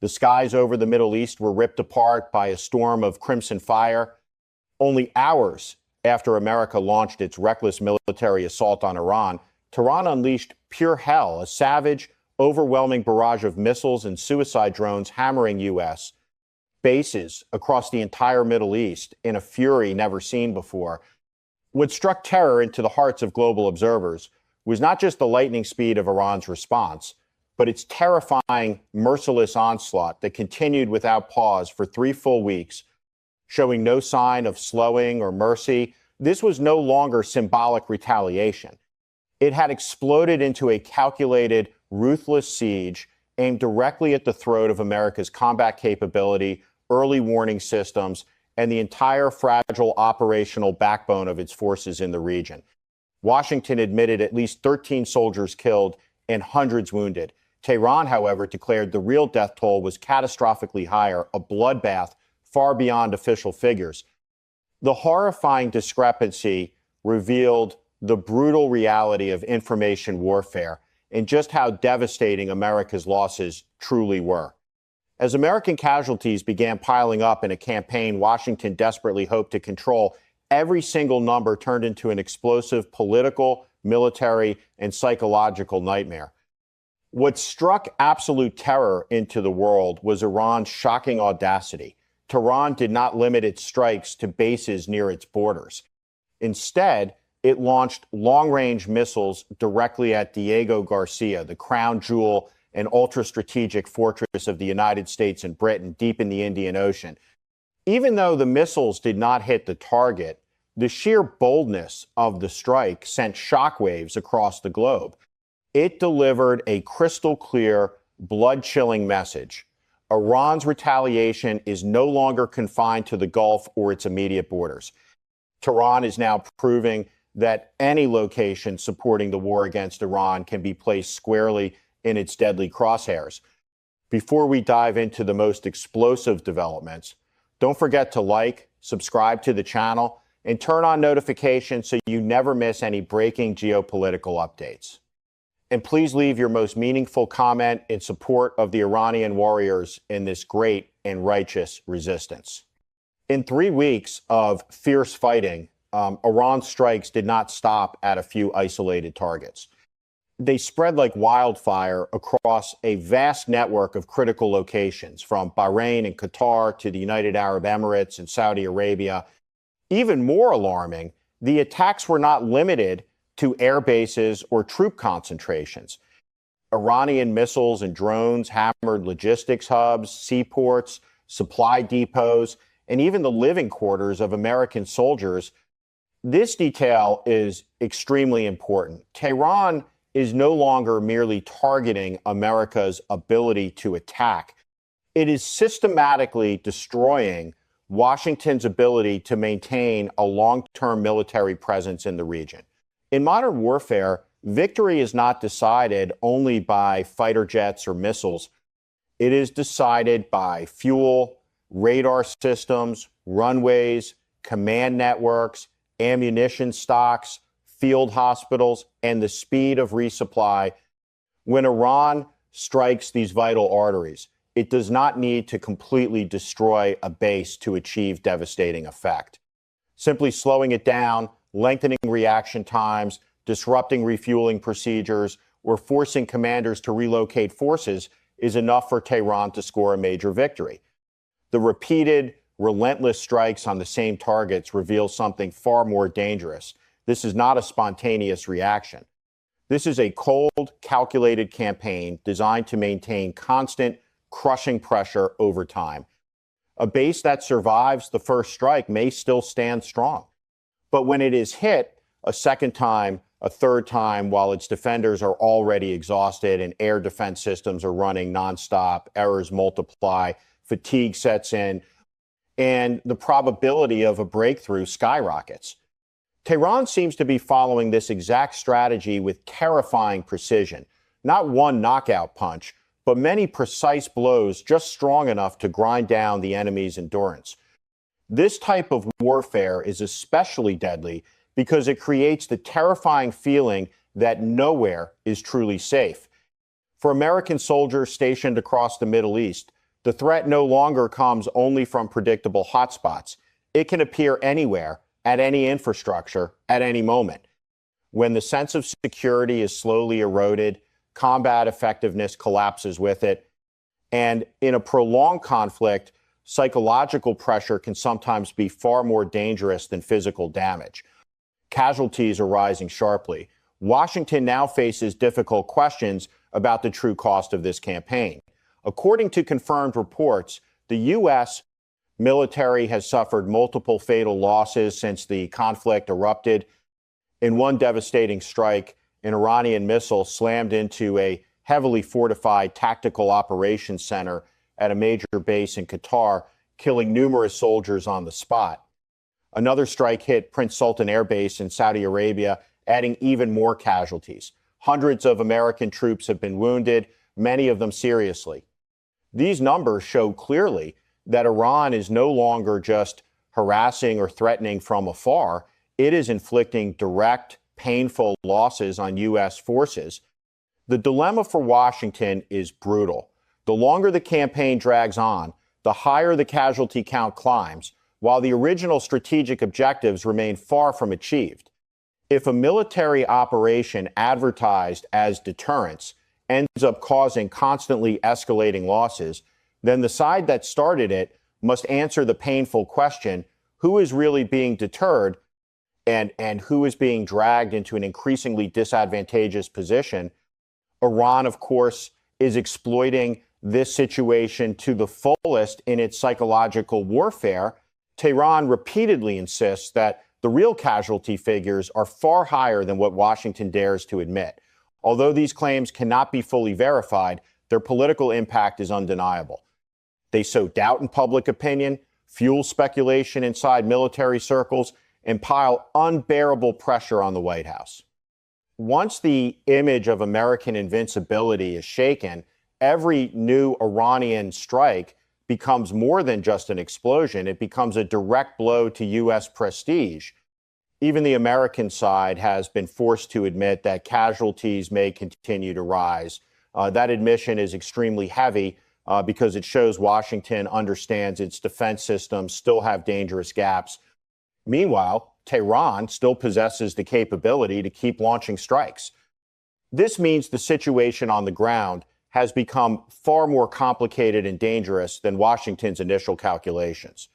The skies over the Middle East were ripped apart by a storm of crimson fire. Only hours after America launched its reckless military assault on Iran, Tehran unleashed pure hell, a savage, overwhelming barrage of missiles and suicide drones hammering U.S. bases across the entire Middle East in a fury never seen before. What struck terror into the hearts of global observers was not just the lightning speed of Iran's response, but its terrifying, merciless onslaught that continued without pause for 3 full weeks, showing no sign of slowing or mercy. This was no longer symbolic retaliation. It had exploded into a calculated, ruthless siege aimed directly at the throat of America's combat capability, early warning systems, and the entire fragile operational backbone of its forces in the region. Washington admitted at least 13 soldiers killed and hundreds wounded. Tehran, however, declared the real death toll was catastrophically higher, a bloodbath far beyond official figures. The horrifying discrepancy revealed the brutal reality of information warfare and just how devastating America's losses truly were. As American casualties began piling up in a campaign Washington desperately hoped to control, every single number turned into an explosive political, military, and psychological nightmare. What struck absolute terror into the world was Iran's shocking audacity. Tehran did not limit its strikes to bases near its borders. Instead, it launched long-range missiles directly at Diego Garcia, the crown jewel and ultra-strategic fortress of the United States and Britain deep in the Indian Ocean. Even though the missiles did not hit the target, the sheer boldness of the strike sent shockwaves across the globe. It delivered a crystal-clear, blood-chilling message. Iran's retaliation is no longer confined to the Gulf or its immediate borders. Tehran is now proving that any location supporting the war against Iran can be placed squarely in its deadly crosshairs. Before we dive into the most explosive developments, don't forget to like, subscribe to the channel, and turn on notifications so you never miss any breaking geopolitical updates. And please leave your most meaningful comment in support of the Iranian warriors in this great and righteous resistance. In 3 weeks of fierce fighting, Iran's strikes did not stop at a few isolated targets. They spread like wildfire across a vast network of critical locations, from Bahrain and Qatar to the United Arab Emirates and Saudi Arabia. Even more alarming, the attacks were not limited to air bases or troop concentrations. Iranian missiles and drones hammered logistics hubs, seaports, supply depots, and even the living quarters of American soldiers. This detail is extremely important. Tehran is no longer merely targeting America's ability to attack. It is systematically destroying Washington's ability to maintain a long-term military presence in the region. In modern warfare, victory is not decided only by fighter jets or missiles. It is decided by fuel, radar systems, runways, command networks, ammunition stocks, field hospitals, and the speed of resupply. When Iran strikes these vital arteries, it does not need to completely destroy a base to achieve devastating effect. Simply slowing it down, lengthening reaction times, disrupting refueling procedures, or forcing commanders to relocate forces is enough for Tehran to score a major victory. The repeated, relentless strikes on the same targets reveal something far more dangerous. This is not a spontaneous reaction. This is a cold, calculated campaign designed to maintain constant, crushing pressure over time. A base that survives the first strike may still stand strong. But when it is hit a second time, a third time, while its defenders are already exhausted and air defense systems are running nonstop, errors multiply, fatigue sets in, and the probability of a breakthrough skyrockets. Tehran seems to be following this exact strategy with terrifying precision. Not one knockout punch, but many precise blows just strong enough to grind down the enemy's endurance. This type of warfare is especially deadly because it creates the terrifying feeling that nowhere is truly safe. For American soldiers stationed across the Middle East, The threat no longer comes only from predictable hotspots. It can appear anywhere, at any infrastructure, at any moment. When the sense of security is slowly eroded, combat effectiveness collapses with it. And in a prolonged conflict, psychological pressure can sometimes be far more dangerous than physical damage. Casualties are rising sharply. Washington now faces difficult questions about the true cost of this campaign. According to confirmed reports, the U.S. military has suffered multiple fatal losses since the conflict erupted. In one devastating strike, an Iranian missile slammed into a heavily fortified tactical operations center at a major base in Qatar, killing numerous soldiers on the spot. Another strike hit Prince Sultan Air Base in Saudi Arabia, adding even more casualties. Hundreds of American troops have been wounded, many of them seriously. These numbers show clearly that Iran is no longer just harassing or threatening from afar. It is inflicting direct, painful losses on U.S. forces. The dilemma for Washington is brutal. The longer the campaign drags on, the higher the casualty count climbs, while the original strategic objectives remain far from achieved. If a military operation advertised as deterrence ends up causing constantly escalating losses, then the side that started it must answer the painful question, who is really being deterred and who is being dragged into an increasingly disadvantageous position? Iran, of course, is exploiting this situation to the fullest in its psychological warfare. Tehran repeatedly insists that the real casualty figures are far higher than what Washington dares to admit. Although these claims cannot be fully verified, their political impact is undeniable. They sow doubt in public opinion, fuel speculation inside military circles, and pile unbearable pressure on the White House. Once the image of American invincibility is shaken, every new Iranian strike becomes more than just an explosion. It becomes a direct blow to U.S. prestige. Even the American side has been forced to admit that casualties may continue to rise. That admission is extremely heavy because it shows Washington understands its defense systems still have dangerous gaps. Meanwhile, Tehran still possesses the capability to keep launching strikes. This means the situation on the ground has become far more complicated and dangerous than Washington's initial calculations.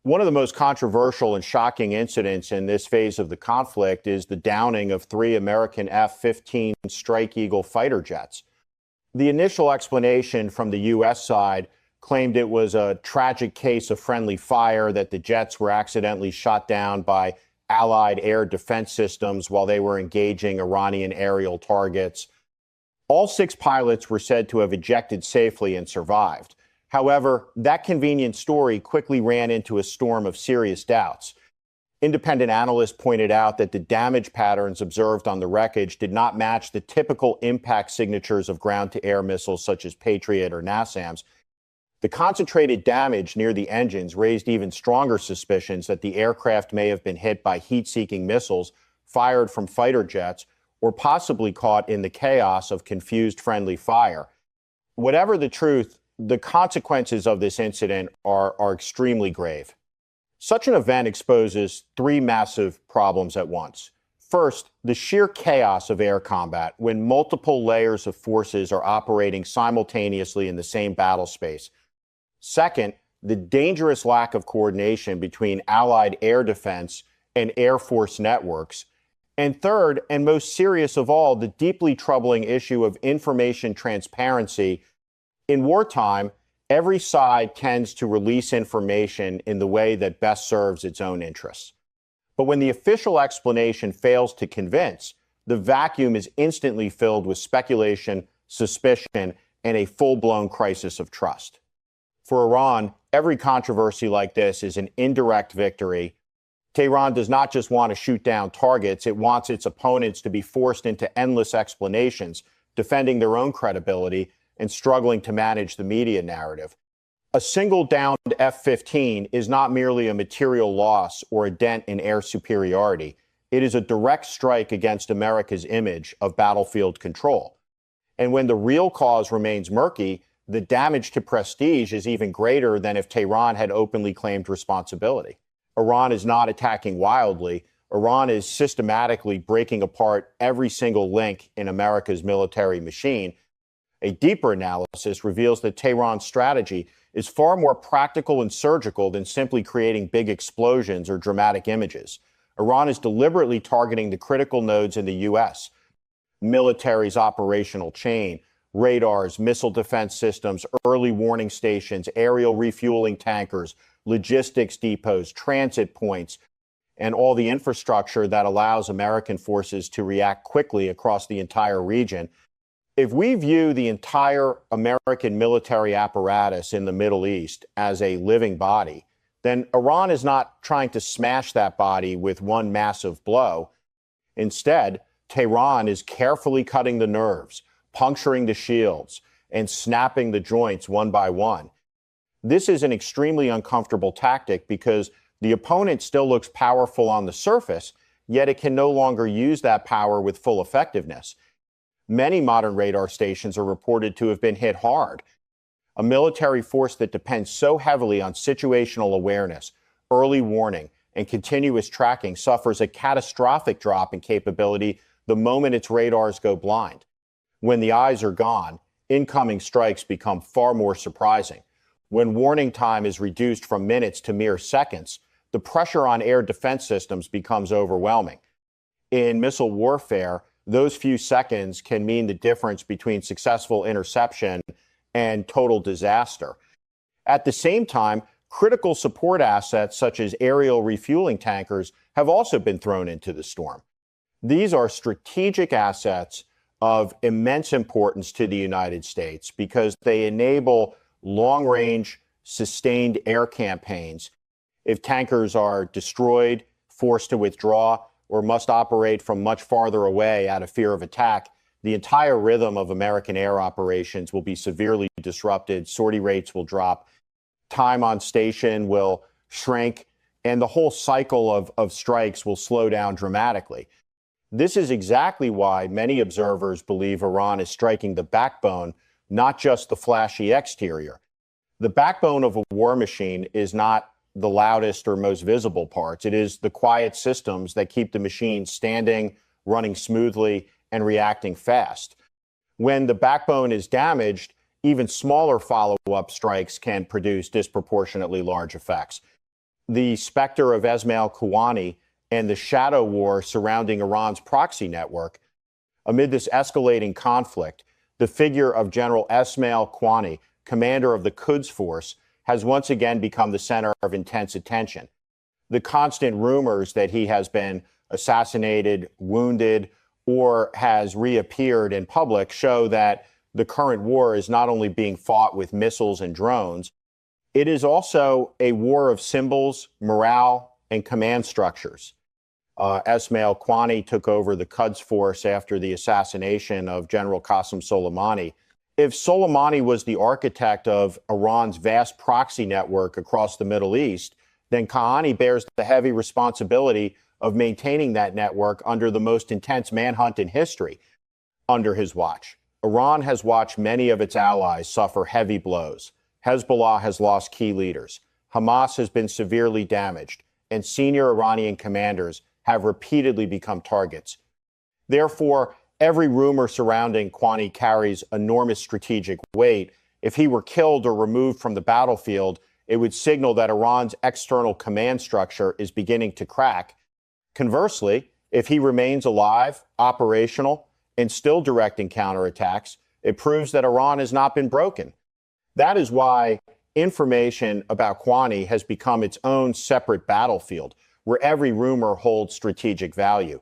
One of the most controversial and shocking incidents in this phase of the conflict is the downing of 3 American F-15 Strike Eagle fighter jets. The initial explanation from the U.S. side claimed it was a tragic case of friendly fire, that the jets were accidentally shot down by Allied air defense systems while they were engaging Iranian aerial targets. All 6 pilots were said to have ejected safely and survived. However, that convenient story quickly ran into a storm of serious doubts. Independent analysts pointed out that the damage patterns observed on the wreckage did not match the typical impact signatures of ground-to-air missiles such as Patriot or NASAMS. The concentrated damage near the engines raised even stronger suspicions that the aircraft may have been hit by heat-seeking missiles fired from fighter jets or possibly caught in the chaos of confused friendly fire. Whatever the truth, the consequences of this incident are extremely grave. Such an event exposes 3 massive problems at once. First, the sheer chaos of air combat when multiple layers of forces are operating simultaneously in the same battle space. Second, the dangerous lack of coordination between Allied air defense and Air Force networks. And third, and most serious of all, the deeply troubling issue of information transparency. In wartime, every side tends to release information in the way that best serves its own interests. But when the official explanation fails to convince, the vacuum is instantly filled with speculation, suspicion, and a full-blown crisis of trust. For Iran, every controversy like this is an indirect victory. Tehran does not just want to shoot down targets, it wants its opponents to be forced into endless explanations, defending their own credibility and struggling to manage the media narrative. A single downed F-15 is not merely a material loss or a dent in air superiority. It is a direct strike against America's image of battlefield control. And when the real cause remains murky, The damage to prestige is even greater than if Tehran had openly claimed responsibility. Iran is not attacking wildly. Iran is systematically breaking apart every single link in America's military machine. A deeper analysis reveals that Tehran's strategy is far more practical and surgical than simply creating big explosions or dramatic images. Iran is deliberately targeting the critical nodes in the U.S., military's operational chain, radars, missile defense systems, early warning stations, aerial refueling tankers, logistics depots, transit points, and all the infrastructure that allows American forces to react quickly across the entire region. If we view the entire American military apparatus in the Middle East as a living body, then Iran is not trying to smash that body with one massive blow. Instead, Tehran is carefully cutting the nerves, puncturing the shields, and snapping the joints one by one. This is an extremely uncomfortable tactic because the opponent still looks powerful on the surface, yet it can no longer use that power with full effectiveness. Many modern radar stations are reported to have been hit hard. A military force that depends so heavily on situational awareness, early warning, and continuous tracking suffers a catastrophic drop in capability the moment its radars go blind. When the eyes are gone, incoming strikes become far more surprising. When warning time is reduced from minutes to mere seconds, the pressure on air defense systems becomes overwhelming. In missile warfare, those few seconds can mean the difference between successful interception and total disaster. At the same time, critical support assets such as aerial refueling tankers have also been thrown into the storm. These are strategic assets of immense importance to the United States because they enable long-range, sustained air campaigns. If tankers are destroyed, forced to withdraw, or must operate from much farther away out of fear of attack, the entire rhythm of American air operations will be severely disrupted. Sortie rates will drop. Time on station will shrink, and the whole cycle of strikes will slow down dramatically. This is exactly why many observers believe Iran is striking the backbone, not just the flashy exterior. The backbone of a war machine is not the loudest or most visible parts. It is the quiet systems that keep the machine standing, running smoothly, and reacting fast. When the backbone is damaged, even smaller follow-up strikes can produce disproportionately large effects. The specter of Ismail Qaani and the shadow war surrounding Iran's proxy network. Amid this escalating conflict, the figure of General Ismail Qaani, commander of the Quds Force, has once again become the center of intense attention. The constant rumors that he has been assassinated, wounded, or has reappeared in public show that the current war is not only being fought with missiles and drones, it is also a war of symbols, morale, and command structures. Ismail Qaani took over the Quds Force after the assassination of General Qasem Soleimani. If Soleimani was the architect of Iran's vast proxy network across the Middle East, then Qaani bears the heavy responsibility of maintaining that network under the most intense manhunt in history. Under his watch, Iran has watched many of its allies suffer heavy blows. Hezbollah has lost key leaders. Hamas has been severely damaged, and senior Iranian commanders have repeatedly become targets. Therefore, every rumor surrounding Qaani carries enormous strategic weight. If he were killed or removed from the battlefield, it would signal that Iran's external command structure is beginning to crack. Conversely, if he remains alive, operational, and still directing counterattacks, it proves that Iran has not been broken. That is why information about Qaani has become its own separate battlefield, where every rumor holds strategic value.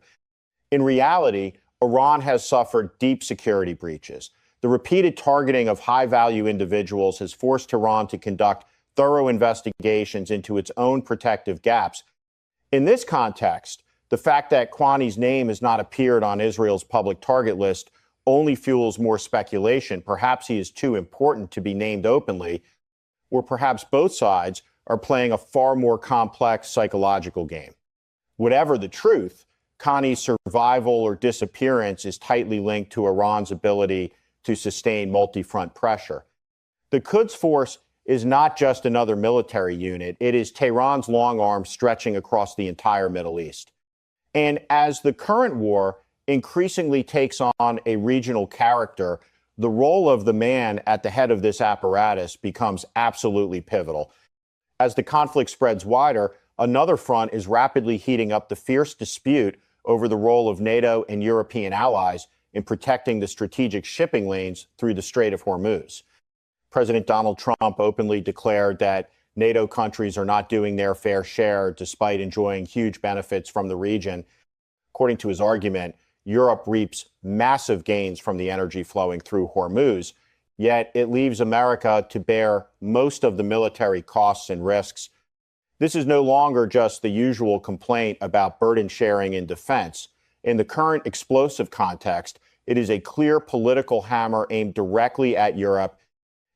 In reality, Iran has suffered deep security breaches. The repeated targeting of high-value individuals has forced Iran to conduct thorough investigations into its own protective gaps. In this context, the fact that Qaani's name has not appeared on Israel's public target list only fuels more speculation. Perhaps he is too important to be named openly, or perhaps both sides are playing a far more complex psychological game. Whatever the truth, Qaani's survival or disappearance is tightly linked to Iran's ability to sustain multi-front pressure. The Quds Force is not just another military unit. It is Tehran's long arm stretching across the entire Middle East. And as the current war increasingly takes on a regional character, the role of the man at the head of this apparatus becomes absolutely pivotal. As the conflict spreads wider, another front is rapidly heating up the fierce dispute over the role of NATO and European allies in protecting the strategic shipping lanes through the Strait of Hormuz. President Donald Trump openly declared that NATO countries are not doing their fair share despite enjoying huge benefits from the region. According to his argument, Europe reaps massive gains from the energy flowing through Hormuz, yet it leaves America to bear most of the military costs and risks. This is no longer just the usual complaint about burden sharing in defense. In the current explosive context, it is a clear political hammer aimed directly at Europe.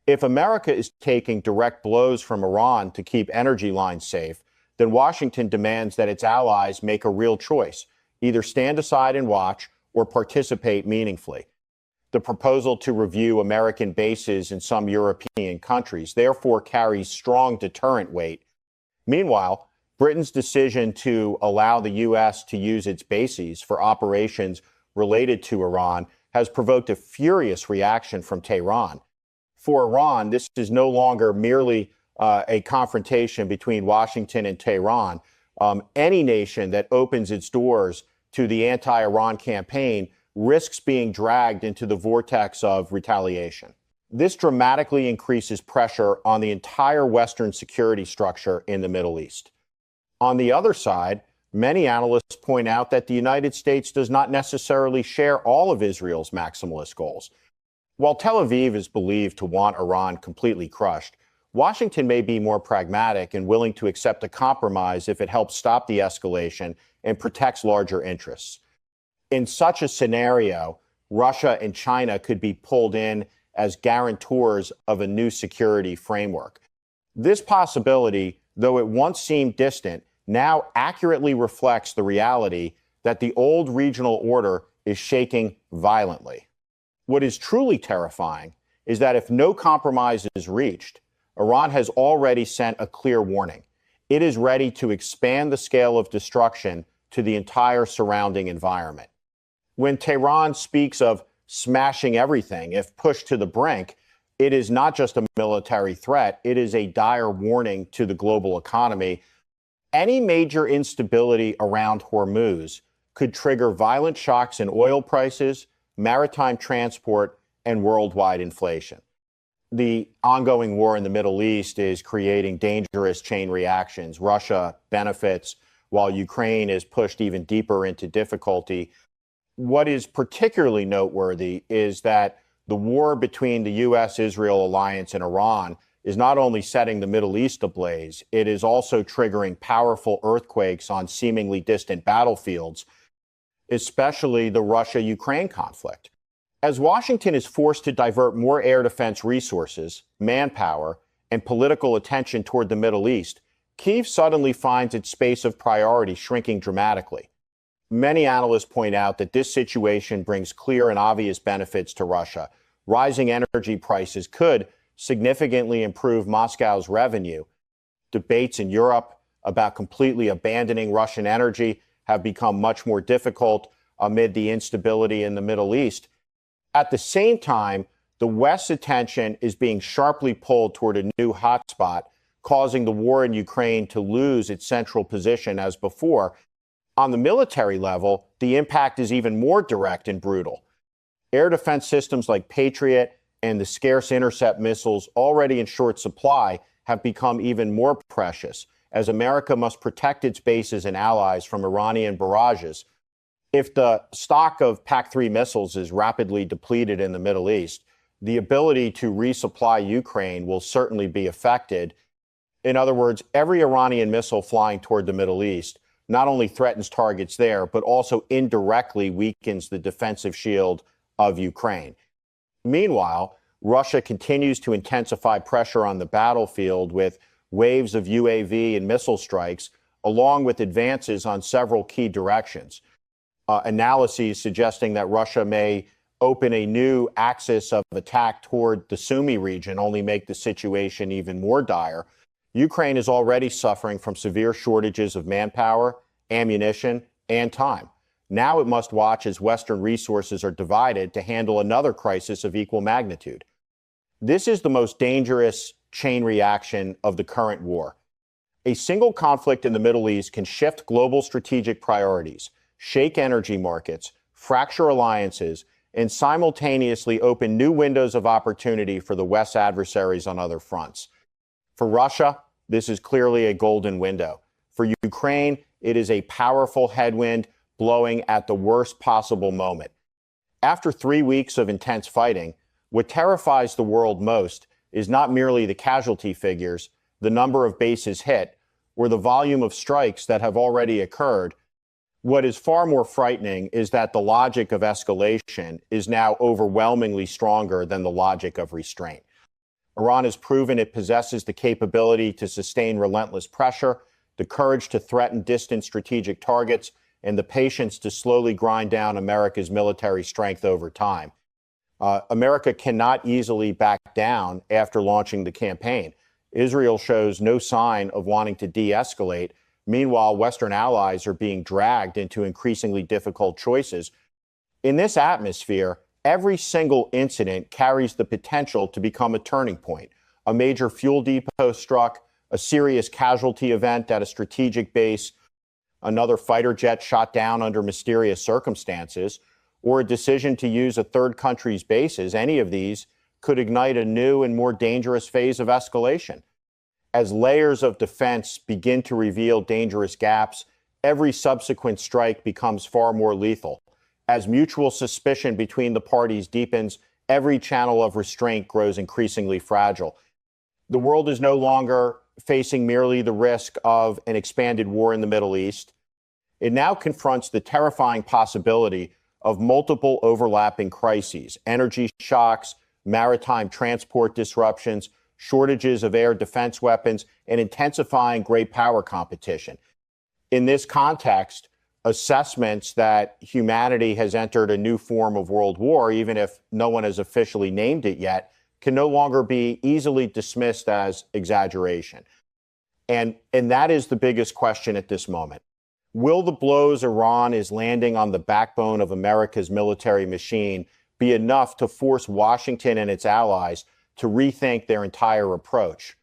If America is taking direct blows from Iran to keep energy lines safe, then Washington demands that its allies make a real choice, either stand aside and watch or participate meaningfully. The proposal to review American bases in some European countries therefore carries strong deterrent weight. Meanwhile, Britain's decision to allow the U.S. to use its bases for operations related to Iran has provoked a furious reaction from Tehran. For Iran, this is no longer merely a confrontation between Washington and Tehran. Any nation that opens its doors to the anti-Iran campaign risks being dragged into the vortex of retaliation. This dramatically increases pressure on the entire Western security structure in the Middle East. On the other side, many analysts point out that the United States does not necessarily share all of Israel's maximalist goals. While Tel Aviv is believed to want Iran completely crushed, Washington may be more pragmatic and willing to accept a compromise if it helps stop the escalation and protects larger interests. In such a scenario, Russia and China could be pulled in as guarantors of a new security framework. This possibility, though it once seemed distant, now accurately reflects the reality that the old regional order is shaking violently. What is truly terrifying is that if no compromise is reached, Iran has already sent a clear warning. It is ready to expand the scale of destruction to the entire surrounding environment. When Tehran speaks of smashing everything if pushed to the brink, it is not just a military threat, it is a dire warning to the global economy. Any major instability around Hormuz could trigger violent shocks in oil prices, maritime transport, and worldwide inflation. The ongoing war in the Middle East is creating dangerous chain reactions. Russia benefits while Ukraine is pushed even deeper into difficulty. What is particularly noteworthy is that the war between the U.S.-Israel alliance and Iran is not only setting the Middle East ablaze, it is also triggering powerful earthquakes on seemingly distant battlefields, especially the Russia-Ukraine conflict. As Washington is forced to divert more air defense resources, manpower, and political attention toward the Middle East, Kyiv suddenly finds its space of priority shrinking dramatically. Many analysts point out that this situation brings clear and obvious benefits to Russia. Rising energy prices could significantly improve Moscow's revenue. Debates in Europe about completely abandoning Russian energy have become much more difficult amid the instability in the Middle East. At the same time, the West's attention is being sharply pulled toward a new hotspot, causing the war in Ukraine to lose its central position as before. On the military level, the impact is even more direct and brutal. Air defense systems like Patriot and the scarce intercept missiles already in short supply have become even more precious as America must protect its bases and allies from Iranian barrages. If the stock of PAC-3 missiles is rapidly depleted in the Middle East, the ability to resupply Ukraine will certainly be affected. In other words, every Iranian missile flying toward the Middle East not only threatens targets there, but also indirectly weakens the defensive shield of Ukraine. Meanwhile, Russia continues to intensify pressure on the battlefield with waves of UAV and missile strikes, along with advances on several key directions. Analyses suggesting that Russia may open a new axis of attack toward the Sumy region, only make the situation even more dire. Ukraine is already suffering from severe shortages of manpower, ammunition, and time. Now it must watch as Western resources are divided to handle another crisis of equal magnitude. This is the most dangerous chain reaction of the current war. A single conflict in the Middle East can shift global strategic priorities, shake energy markets, fracture alliances, and simultaneously open new windows of opportunity for the West's adversaries on other fronts. For Russia, this is clearly a golden window. For Ukraine, it is a powerful headwind blowing at the worst possible moment. After 3 weeks of intense fighting, what terrifies the world most is not merely the casualty figures, the number of bases hit, or the volume of strikes that have already occurred. What is far more frightening is that the logic of escalation is now overwhelmingly stronger than the logic of restraint. Iran has proven it possesses the capability to sustain relentless pressure, the courage to threaten distant strategic targets, and the patience to slowly grind down America's military strength over time. America cannot easily back down after launching the campaign. Israel shows no sign of wanting to de-escalate. Meanwhile, Western allies are being dragged into increasingly difficult choices. In this atmosphere, every single incident carries the potential to become a turning point. A major fuel depot struck, a serious casualty event at a strategic base, another fighter jet shot down under mysterious circumstances, or a decision to use a third country's bases. Any of these could ignite a new and more dangerous phase of escalation. As layers of defense begin to reveal dangerous gaps, every subsequent strike becomes far more lethal. As mutual suspicion between the parties deepens, every channel of restraint grows increasingly fragile. The world is no longer facing merely the risk of an expanded war in the Middle East. It now confronts the terrifying possibility of multiple overlapping crises, energy shocks, maritime transport disruptions, shortages of air defense weapons, and intensifying great power competition. In this context, assessments that humanity has entered a new form of world war, even if no one has officially named it yet, can no longer be easily dismissed as exaggeration. And that is the biggest question at this moment. Will the blows Iran is landing on the backbone of America's military machine be enough to force Washington and its allies to rethink their entire approach?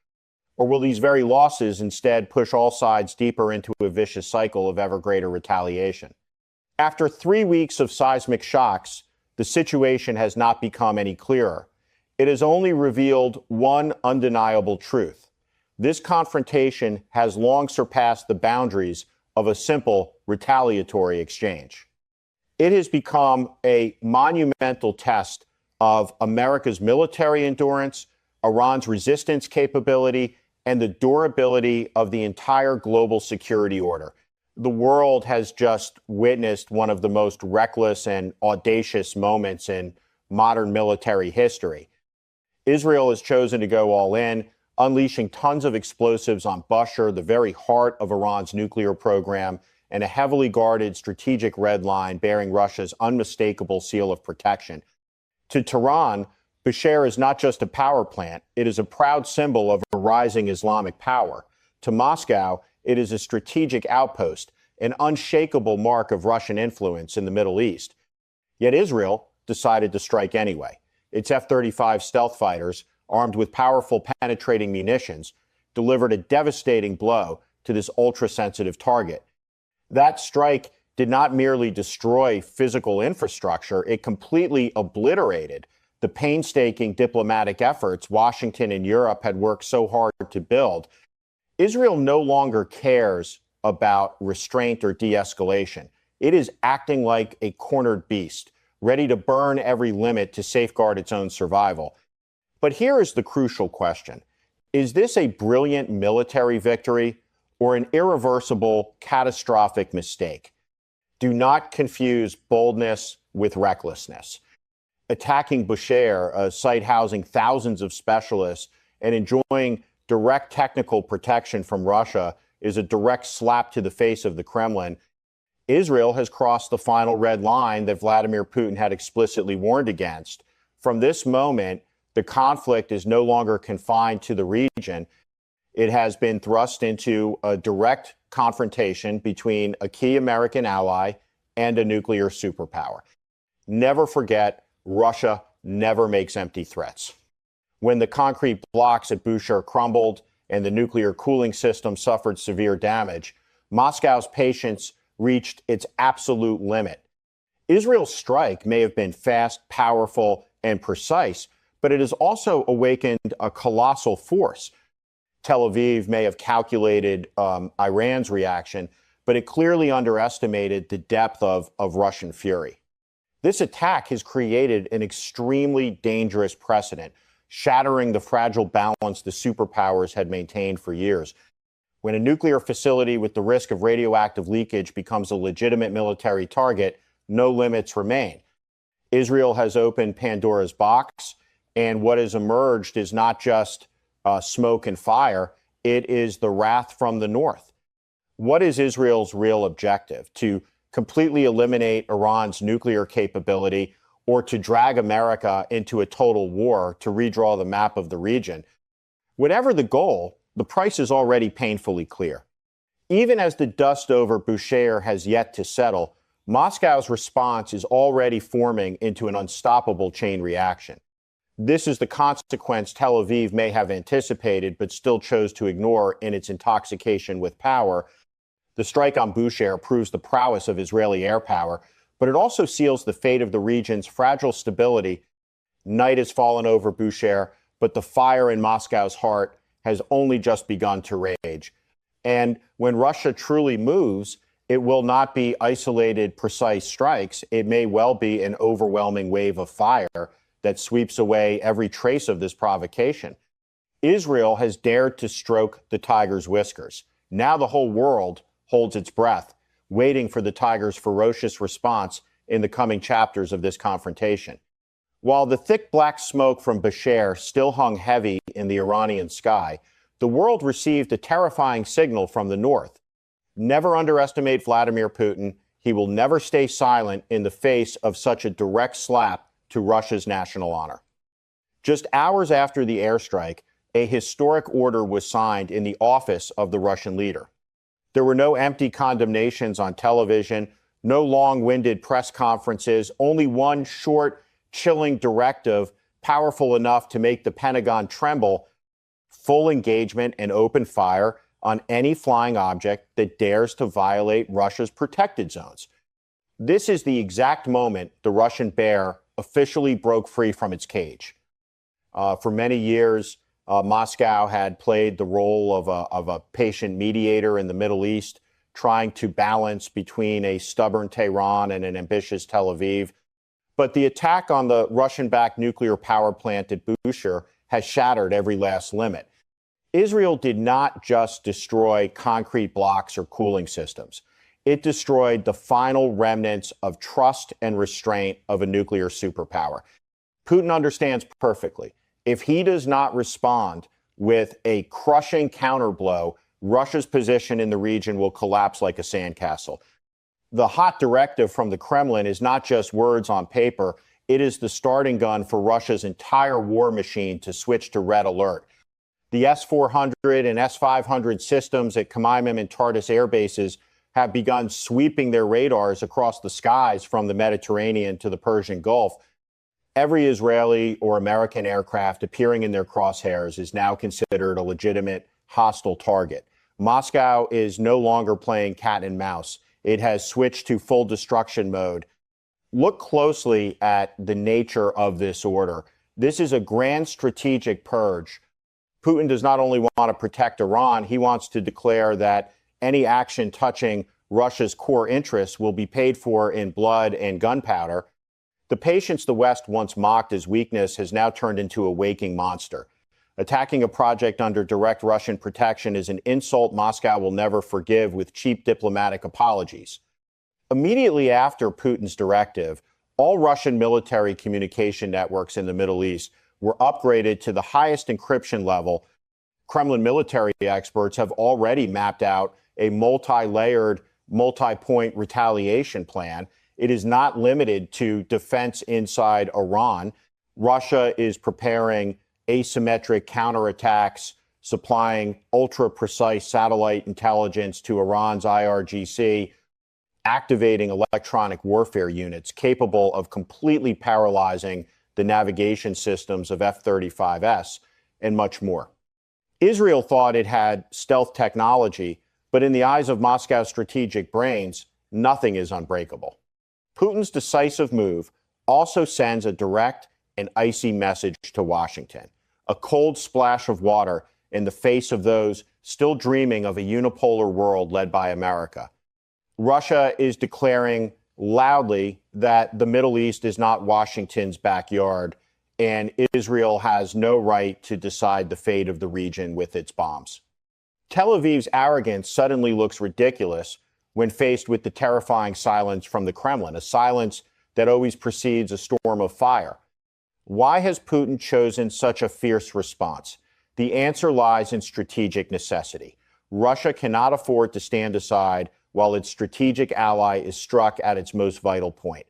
Or will these very losses instead push all sides deeper into a vicious cycle of ever greater retaliation? After 3 weeks of seismic shocks, the situation has not become any clearer. It has only revealed one undeniable truth. This confrontation has long surpassed the boundaries of a simple retaliatory exchange. It has become a monumental test of America's military endurance, Iran's resistance capability, and the durability of the entire global security order. The world has just witnessed one of the most reckless and audacious moments in modern military history. Israel has chosen to go all in, unleashing tons of explosives on Bushehr, the very heart of Iran's nuclear program, and a heavily guarded strategic red line bearing Russia's unmistakable seal of protection. To Tehran, Bushehr is not just a power plant, it is a proud symbol of a rising Islamic power. To Moscow, it is a strategic outpost, an unshakable mark of Russian influence in the Middle East. Yet Israel decided to strike anyway. Its F-35 stealth fighters, armed with powerful penetrating munitions, delivered a devastating blow to this ultra-sensitive target. That strike did not merely destroy physical infrastructure, it completely obliterated the painstaking diplomatic efforts Washington and Europe had worked so hard to build. Israel no longer cares about restraint or de-escalation. It is acting like a cornered beast, ready to burn every limit to safeguard its own survival. But here is the crucial question. Is this a brilliant military victory or an irreversible, catastrophic mistake? Do not confuse boldness with recklessness. Attacking Bushehr, a site housing thousands of specialists and enjoying direct technical protection from Russia, is a direct slap to the face of the Kremlin. Israel has crossed the final red line that Vladimir Putin had explicitly warned against. From this moment, the conflict is no longer confined to the region. It has been thrust into a direct confrontation between a key American ally and a nuclear superpower. Never forget, Russia never makes empty threats. When the concrete blocks at Bushehr crumbled and the nuclear cooling system suffered severe damage, Moscow's patience reached its absolute limit. Israel's strike may have been fast, powerful, and precise, but it has also awakened a colossal force. Tel Aviv may have calculated Iran's reaction, but it clearly underestimated the depth of Russian fury. This attack has created an extremely dangerous precedent, shattering the fragile balance the superpowers had maintained for years. When a nuclear facility with the risk of radioactive leakage becomes a legitimate military target, no limits remain. Israel has opened Pandora's box, and what has emerged is not just smoke and fire, it is the wrath from the north. What is Israel's real objective? To completely eliminate Iran's nuclear capability, or to drag America into a total war to redraw the map of the region? Whatever the goal, the price is already painfully clear. Even as the dust over Bushehr has yet to settle, Moscow's response is already forming into an unstoppable chain reaction. This is the consequence Tel Aviv may have anticipated, but still chose to ignore in its intoxication with power. The strike on Bushehr proves the prowess of Israeli air power, but it also seals the fate of the region's fragile stability. Night has fallen over Bushehr, but the fire in Moscow's heart has only just begun to rage. And when Russia truly moves, it will not be isolated, precise strikes. It may well be an overwhelming wave of fire that sweeps away every trace of this provocation. Israel has dared to stroke the tiger's whiskers. Now the whole world holds its breath, waiting for the tiger's ferocious response in the coming chapters of this confrontation. While the thick black smoke from Bushehr still hung heavy in the Iranian sky, the world received a terrifying signal from the north. Never underestimate Vladimir Putin. He will never stay silent in the face of such a direct slap to Russia's national honor. Just hours after the airstrike, a historic order was signed in the office of the Russian leader. There were no empty condemnations on television, no long-winded press conferences, only one short, chilling directive, powerful enough to make the Pentagon tremble: full engagement and open fire on any flying object that dares to violate Russia's protected zones. This is the exact moment the Russian bear officially broke free from its cage. For many years, Moscow had played the role of a patient mediator in the Middle East, trying to balance between a stubborn Tehran and an ambitious Tel Aviv. But the attack on the Russian-backed nuclear power plant at Bushehr has shattered every last limit. Israel did not just destroy concrete blocks or cooling systems. It destroyed the final remnants of trust and restraint of a nuclear superpower. Putin understands perfectly. If he does not respond with a crushing counterblow, Russia's position in the region will collapse like a sandcastle. The hot directive from the Kremlin is not just words on paper. It is the starting gun for Russia's entire war machine to switch to red alert. The S-400 and S-500 systems at Khmeimim and Tartus air bases have begun sweeping their radars across the skies from the Mediterranean to the Persian Gulf. Every Israeli or American aircraft appearing in their crosshairs is now considered a legitimate hostile target. Moscow is no longer playing cat and mouse. It has switched to full destruction mode. Look closely at the nature of this order. This is a grand strategic purge. Putin does not only want to protect Iran, he wants to declare that any action touching Russia's core interests will be paid for in blood and gunpowder. The patience the West once mocked as weakness has now turned into a waking monster. Attacking a project under direct Russian protection is an insult Moscow will never forgive with cheap diplomatic apologies. Immediately after Putin's directive, all Russian military communication networks in the Middle East were upgraded to the highest encryption level. Kremlin military experts have already mapped out a multi-layered multi-point retaliation plan. It is not limited to defense inside Iran. Russia is preparing asymmetric counterattacks, supplying ultra-precise satellite intelligence to Iran's IRGC, activating electronic warfare units capable of completely paralyzing the navigation systems of F-35S, and much more. Israel thought it had stealth technology, but in the eyes of Moscow's strategic brains, nothing is unbreakable. Putin's decisive move also sends a direct and icy message to Washington, a cold splash of water in the face of those still dreaming of a unipolar world led by America. Russia is declaring loudly that the Middle East is not Washington's backyard, and Israel has no right to decide the fate of the region with its bombs. Tel Aviv's arrogance suddenly looks ridiculous when faced with the terrifying silence from the Kremlin, a silence that always precedes a storm of fire. Why has Putin chosen such a fierce response? The answer lies in strategic necessity. Russia cannot afford to stand aside while its strategic ally is struck at its most vital point.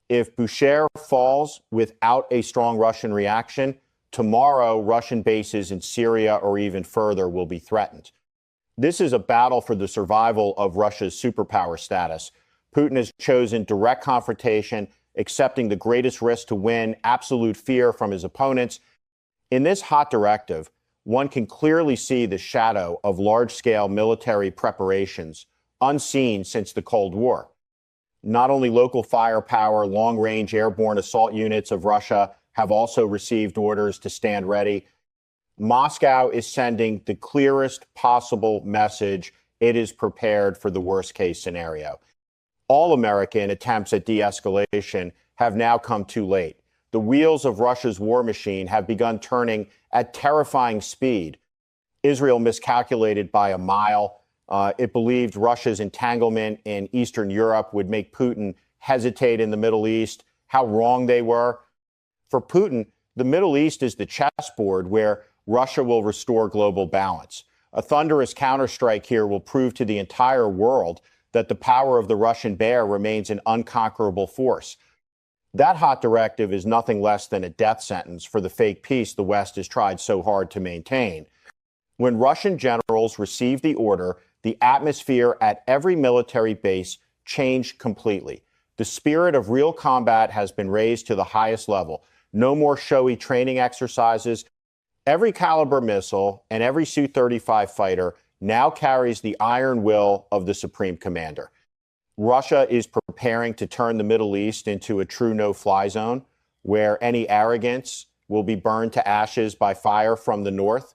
If Bushehr falls without a strong Russian reaction, tomorrow Russian bases in Syria or even further will be threatened. This is a battle for the survival of Russia's superpower status. Putin has chosen direct confrontation, accepting the greatest risk to win, absolute fear from his opponents. In this hot directive, one can clearly see the shadow of large-scale military preparations unseen since the Cold War. Not only local firepower, long-range airborne assault units of Russia have also received orders to stand ready. Moscow is sending the clearest possible message. It is prepared for the worst-case scenario. All American attempts at de-escalation have now come too late. The wheels of Russia's war machine have begun turning at terrifying speed. Israel miscalculated by a mile. It believed Russia's entanglement in Eastern Europe would make Putin hesitate in the Middle East. How wrong they were. For Putin, the Middle East is the chessboard where Russia will restore global balance. A thunderous counterstrike here will prove to the entire world that the power of the Russian bear remains an unconquerable force. That hot directive is nothing less than a death sentence for the fake peace the West has tried so hard to maintain. When Russian generals received the order, the atmosphere at every military base changed completely. The spirit of real combat has been raised to the highest level. No more showy training exercises. Every caliber missile and every Su-35 fighter now carries the iron will of the Supreme Commander. Russia is preparing to turn the Middle East into a true no-fly zone where any arrogance will be burned to ashes by fire from the north.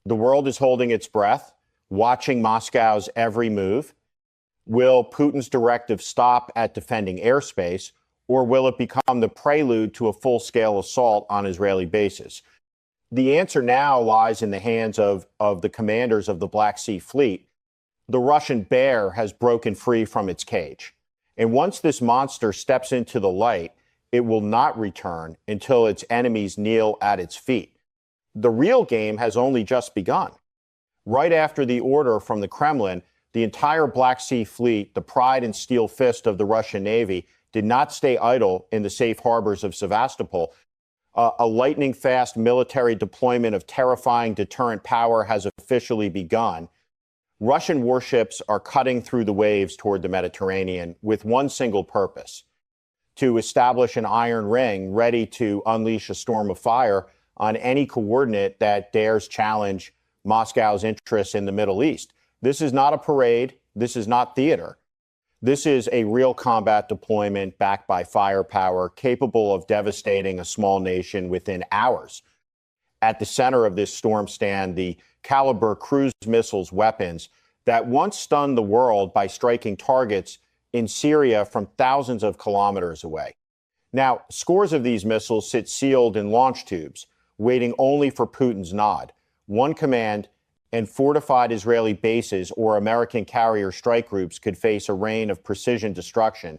The world is holding its breath, watching Moscow's every move. Will Putin's directive stop at defending airspace, or will it become the prelude to a full-scale assault on Israeli bases? The answer now lies in the hands of the commanders of the Black Sea Fleet. The Russian bear has broken free from its cage. And once this monster steps into the light, it will not return until its enemies kneel at its feet. The real game has only just begun. Right after the order from the Kremlin, the entire Black Sea Fleet, the pride and steel fist of the Russian Navy, did not stay idle in the safe harbors of Sevastopol. A lightning-fast military deployment of terrifying deterrent power has officially begun. Russian warships are cutting through the waves toward the Mediterranean with one single purpose: to establish an iron ring ready to unleash a storm of fire on any coordinate that dares challenge Moscow's interests in the Middle East. This is not a parade. This is not theater. This is a real combat deployment backed by firepower, capable of devastating a small nation within hours. At the center of this storm stand the caliber cruise missiles weapons that once stunned the world by striking targets in Syria from thousands of kilometers away. Now, scores of these missiles sit sealed in launch tubes, waiting only for Putin's nod. One command and fortified Israeli bases or American carrier strike groups could face a rain of precision destruction.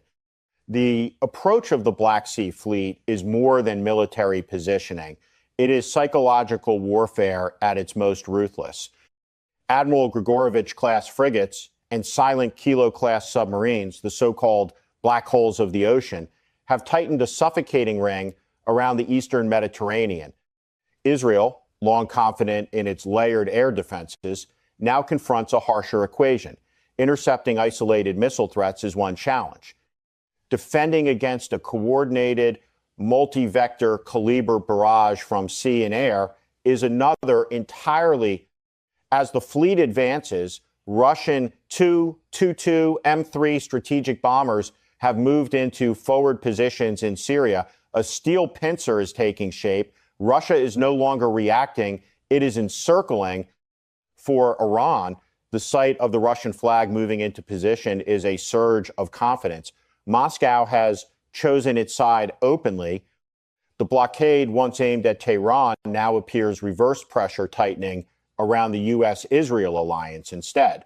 The approach of the Black Sea Fleet is more than military positioning. It is psychological warfare at its most ruthless. Admiral Grigorovich-class frigates and Silent Kilo-class submarines, the so-called black holes of the ocean, have tightened a suffocating ring around the eastern Mediterranean. Israel, long confident in its layered air defenses, now confronts a harsher equation. Intercepting isolated missile threats is one challenge. Defending against a coordinated, multi-vector caliber barrage from sea and air is another entirely. As the fleet advances, Russian Tu-22 M3 strategic bombers have moved into forward positions in Syria. A steel pincer is taking shape. Russia is no longer reacting. It is encircling. For Iran, the sight of the Russian flag moving into position is a surge of confidence. Moscow has chosen its side openly. The blockade once aimed at Tehran now appears reverse pressure tightening around the U.S.-Israel alliance instead.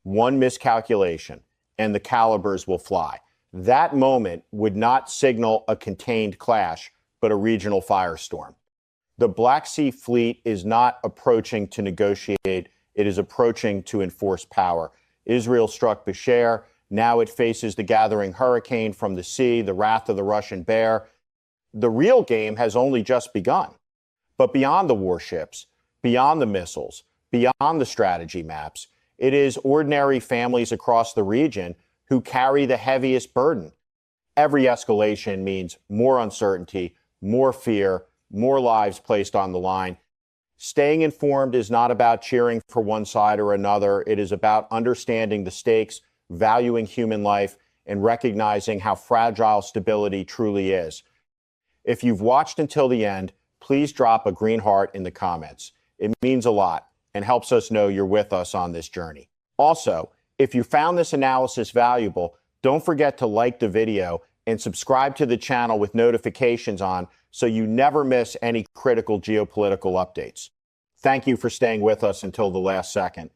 One miscalculation, and the calibers will fly. That moment would not signal a contained clash, but a regional firestorm. The Black Sea Fleet is not approaching to negotiate. It is approaching to enforce power. Israel struck Bushehr. Now it faces the gathering hurricane from the sea, the wrath of the Russian bear. The real game has only just begun. But beyond the warships, beyond the missiles, beyond the strategy maps, it is ordinary families across the region who carry the heaviest burden. Every escalation means more uncertainty, more fear, more lives placed on the line. Staying informed is not about cheering for one side or another. It is about understanding the stakes, valuing human life, and recognizing how fragile stability truly is. If you've watched until the end, please drop a green heart in the comments. It means a lot and helps us know you're with us on this journey. Also, if you found this analysis valuable, don't forget to like the video and subscribe to the channel with notifications on so you never miss any critical geopolitical updates. Thank you for staying with us until the last second.